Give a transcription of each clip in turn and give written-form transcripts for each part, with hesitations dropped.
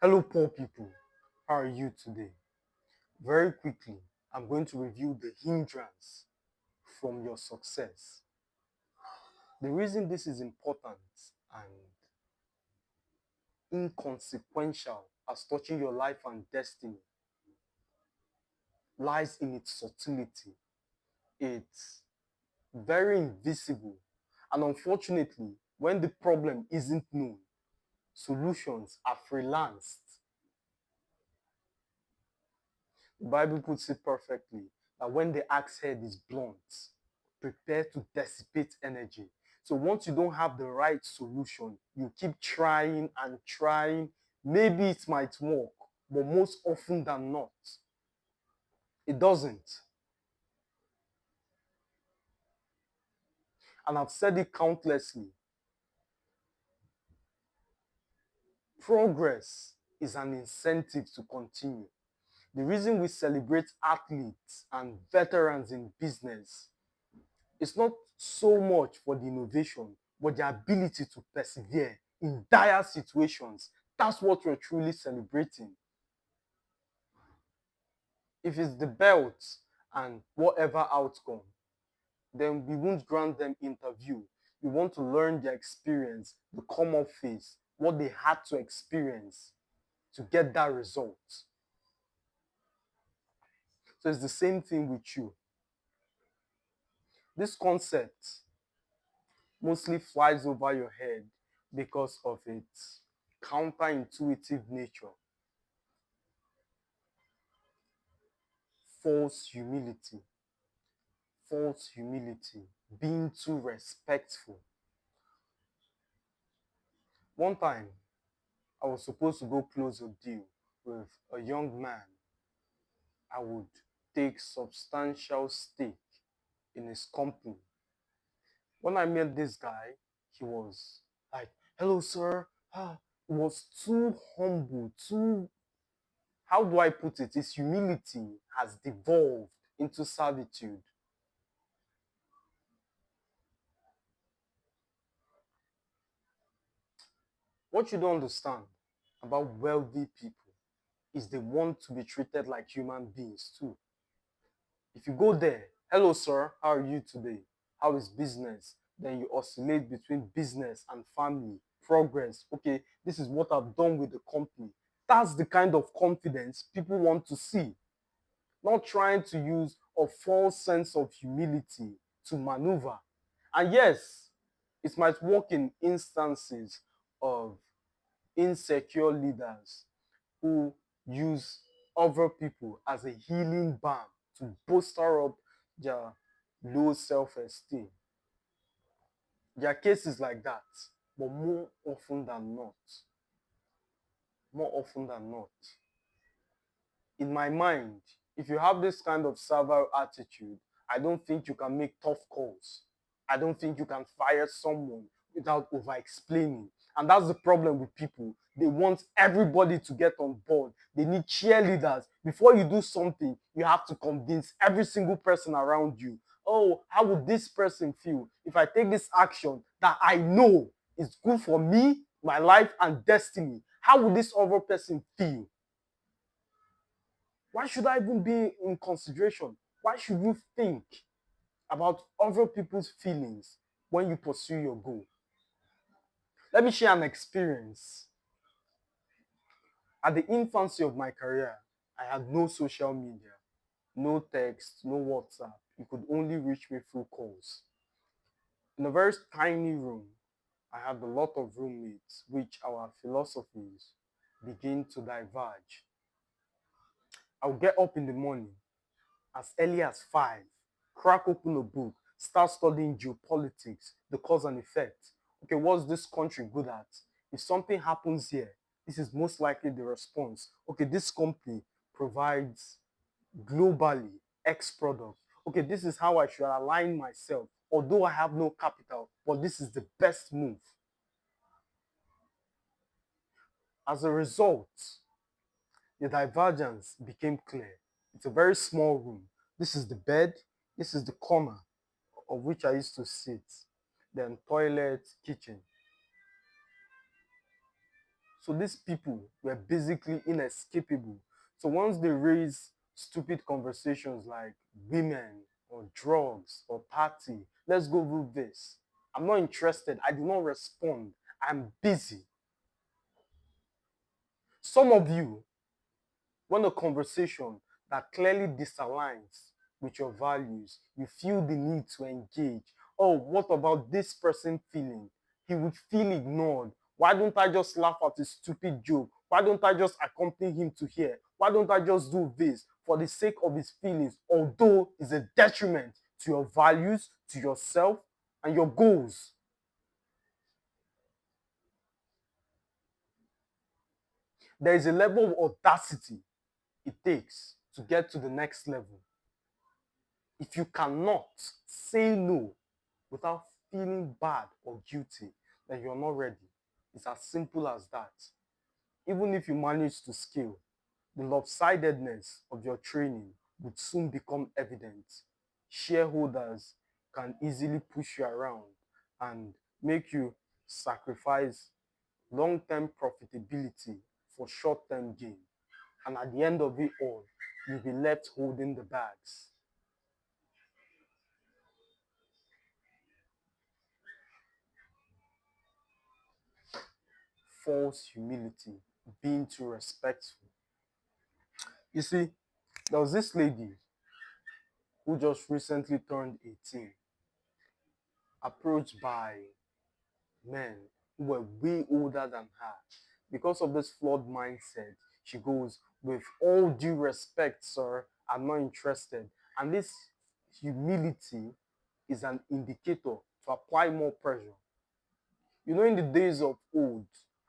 Hello, poor people. How are you today? Very quickly, I'm going to review the hindrance from your success. The reason this is important and inconsequential as touching your life and destiny lies in its subtlety. It's very invisible. And unfortunately, when the problem isn't known, solutions are freelanced. The Bible puts it perfectly that when the axe head is blunt, prepare to dissipate energy. So once you don't have the right solution, you keep trying and trying. Maybe it might work, but most often than not, it doesn't. And I've said it countlessly. Progress is an incentive to continue. The reason we celebrate athletes and veterans in business, it's not so much for the innovation, but the ability to persevere in dire situations. That's what we're truly celebrating. If it's the belt and whatever outcome, then we won't grant them interview. We want to learn their experience, the come up phase, what they had to experience to get that result. So it's the same thing with you. This concept mostly flies over your head because of its counterintuitive nature. False humility, false humility, being too respectful. One time, I was supposed to go close a deal with a young man. I would take substantial stake in his company. When I met this guy, he was like, "Hello, sir." He was too humble, too, how do I put it? His humility has devolved into servitude. What you don't understand about wealthy people is they want to be treated like human beings too. If you go there, "Hello, sir, how are you today? How is business?" Then you oscillate between business and family, progress. "Okay, this is what I've done with the company." That's the kind of confidence people want to see, not trying to use a false sense of humility to maneuver. And yes, it might work in instances of insecure leaders who use other people as a healing balm to bolster up their low self-esteem. There are cases like that, but more often than not, in my mind, if you have this kind of servile attitude, I don't think you can make tough calls. I don't think you can fire someone without over explaining. And that's the problem with people. They want everybody to get on board. They need cheerleaders. Before you do something, you have to convince every single person around you. "Oh, how would this person feel if I take this action that I know is good for me, my life, and destiny? How would this other person feel? Why should I even be in consideration? Why should you think about other people's feelings when you pursue your goal?" Let me share an experience. At the infancy of my career, I had no social media, no text, no WhatsApp. You could only reach me through calls. In a very tiny room, I had a lot of roommates, which our philosophies begin to diverge. I would get up in the morning as early as 5, crack open a book, start studying geopolitics, the cause and effect. Okay, what's this country good at? If something happens here, this is most likely the response. Okay, this company provides globally X product. Okay, this is how I should align myself. Although I have no capital, but this is the best move. As a result, the divergence became clear. It's a very small room. This is the bed, this is the corner of which I used to sit, then toilet, kitchen. So these people were basically inescapable. So once they raise stupid conversations like women or drugs or party, let's go do this. I'm not interested. I do not respond. I'm busy. Some of you, when a conversation that clearly disaligns with your values, you feel the need to engage. Oh, what about this person feeling? He would feel ignored. Why don't I just laugh at his stupid joke? Why don't I just accompany him to here? Why don't I just do this for the sake of his feelings, although it's a detriment to your values, to yourself, and your goals? There is a level of audacity it takes to get to the next level. If you cannot say no without feeling bad or guilty, then you're not ready. It's as simple as that. Even if you manage to scale, the lopsidedness of your training would soon become evident. Shareholders can easily push you around and make you sacrifice long term profitability for short term gain. And at the end of it all, you'll be left holding the bags. False humility, being too respectful. You see, there was this lady who just recently turned 18, approached by men who were way older than her. Because of this flawed mindset, she goes, with all due respect, sir, I'm not interested. And this humility is an indicator to apply more pressure. You know, in the days of old,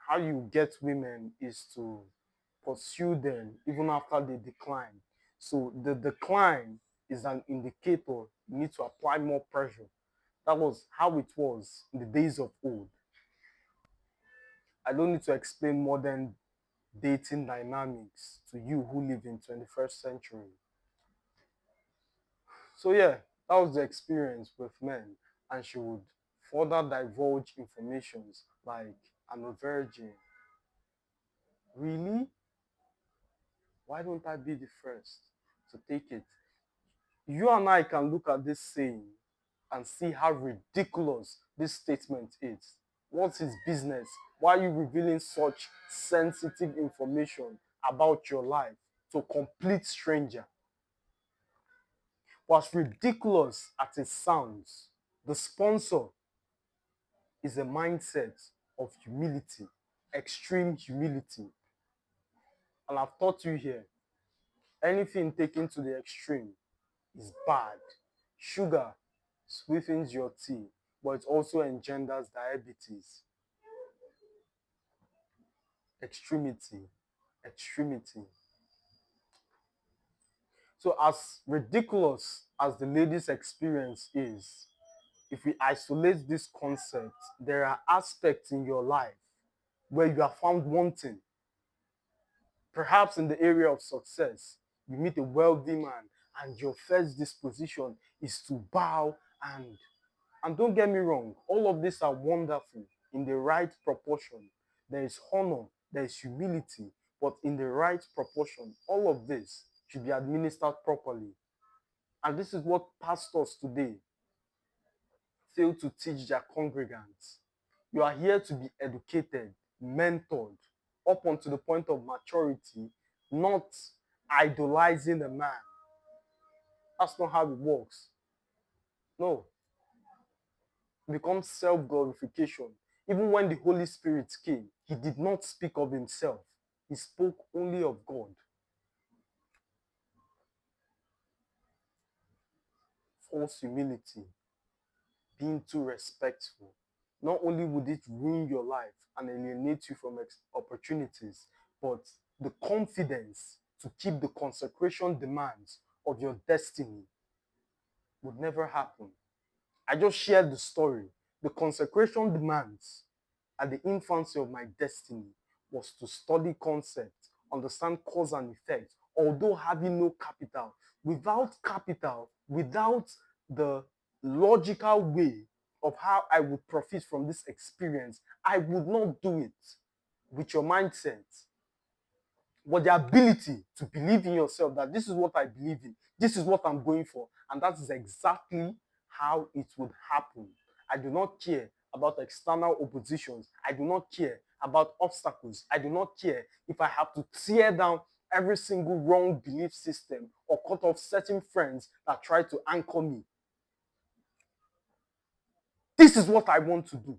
how you get women is to pursue them even after they decline. So the decline is an indicator you need to apply more pressure. That was how it was in the days of old. I don't need to explain modern dating dynamics to you who live in 21st century. So yeah, that was the experience with men, and she would further divulge informations like I'm a virgin. Really? Why don't I be the first to take it? You and I can look at this saying and see how ridiculous this statement is. What's his business? Why are you revealing such sensitive information about your life to a complete stranger? But as ridiculous as it sounds, the sponsor is a mindset of humility, extreme humility. And I've taught you here, anything taken to the extreme is bad. Sugar sweetens your tea, but it also engenders diabetes. Extremity. Extremity. So, as ridiculous as the lady's experience is, if we isolate this concept, there are aspects in your life where you are found wanting. Perhaps in the area of success, you meet a wealthy man and your first disposition is to bow and don't get me wrong, all of these are wonderful in the right proportion. There is honor, there is humility, but in the right proportion, all of this should be administered properly. And this is what pastors today fail to teach their congregants. You are here to be educated, mentored, up unto the point of maturity, not idolizing a man. That's not how it works. No, it becomes self glorification. Even when the Holy Spirit came, he did not speak of himself, he spoke only of God. False humility, being too respectful. Not only would it ruin your life and alienate you from opportunities, but the confidence to keep the consecration demands of your destiny would never happen. I just shared the story. The consecration demands at the infancy of my destiny was to study concepts, understand cause and effect, although having no capital. Without capital, without the logical way of how I would profit from this experience, I would not do it. with your mindset, but the ability to believe in yourself that this is what I believe in, this is what I'm going for, and that is exactly how it would happen. I do not care about external oppositions. I do not care about obstacles. I do not care if I have to tear down every single wrong belief system or cut off certain friends that try to anchor me. This is what I want to do.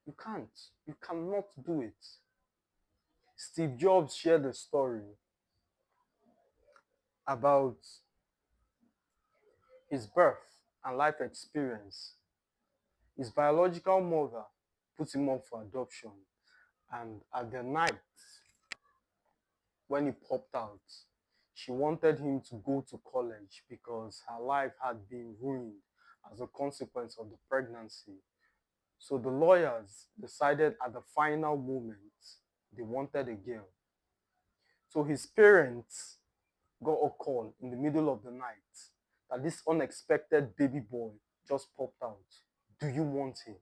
You can't. You cannot do it. Steve Jobs shared a story about his birth and life experience. His biological mother put him up for adoption, and at the night when he popped out, she wanted him to go to college because her life had been ruined as a consequence of the pregnancy. So the lawyers decided at the final moment they wanted a girl. So his parents got a call in the middle of the night that this unexpected baby boy just popped out. Do you want him?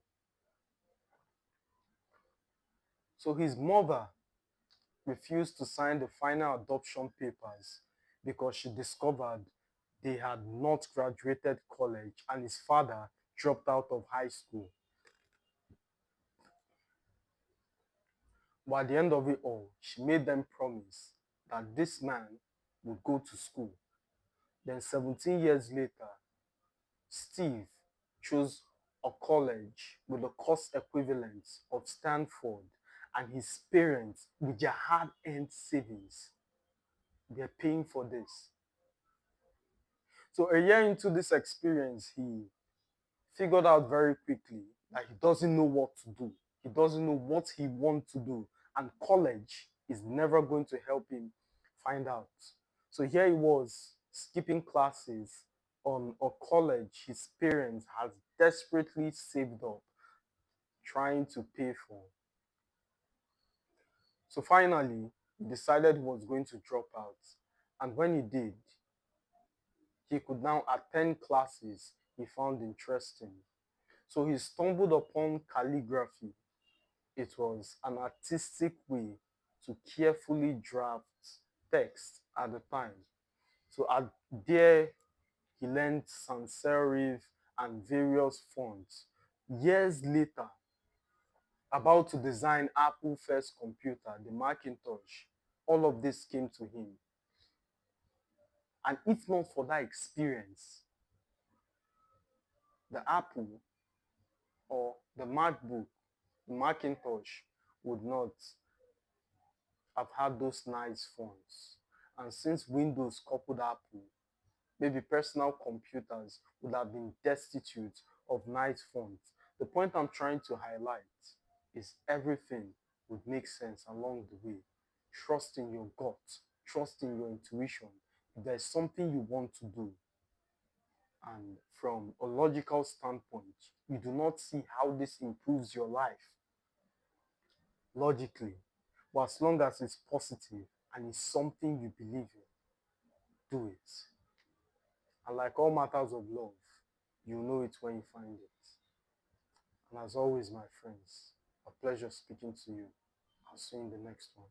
So his mother refused to sign the final adoption papers because she discovered they had not graduated college and his father dropped out of high school. But at the end of it all, she made them promise that this man would go to school. Then 17 years later, Steve chose a college with the cost equivalent of Stanford, and his parents, with their hard-earned savings, they're paying for this. So a year into this experience, he figured out very quickly that he doesn't know what to do. He doesn't know what he wants to do, and college is never going to help him find out. So here he was skipping classes on a college his parents has desperately saved up trying to pay for. So finally, he decided he was going to drop out. And when he did, he could now attend classes he found interesting. So he stumbled upon calligraphy. It was an artistic way to carefully draft text at the time. So there he learned sans serif and various fonts. Years later, about to design Apple's first computer, the Macintosh, all of this came to him. And if not for that experience, the Apple or the MacBook, the Macintosh would not have had those nice fonts. And since Windows coupled Apple, maybe personal computers would have been destitute of nice fonts. The point I'm trying to highlight is everything would make sense along the way. Trust in your gut, trust in your intuition. If there's something you want to do, and from a logical standpoint, you do not see how this improves your life logically, but as long as it's positive and it's something you believe in, do it. And like all matters of love, you know it when you find it. And as always, my friends, a pleasure speaking to you. I'll see you in the next one.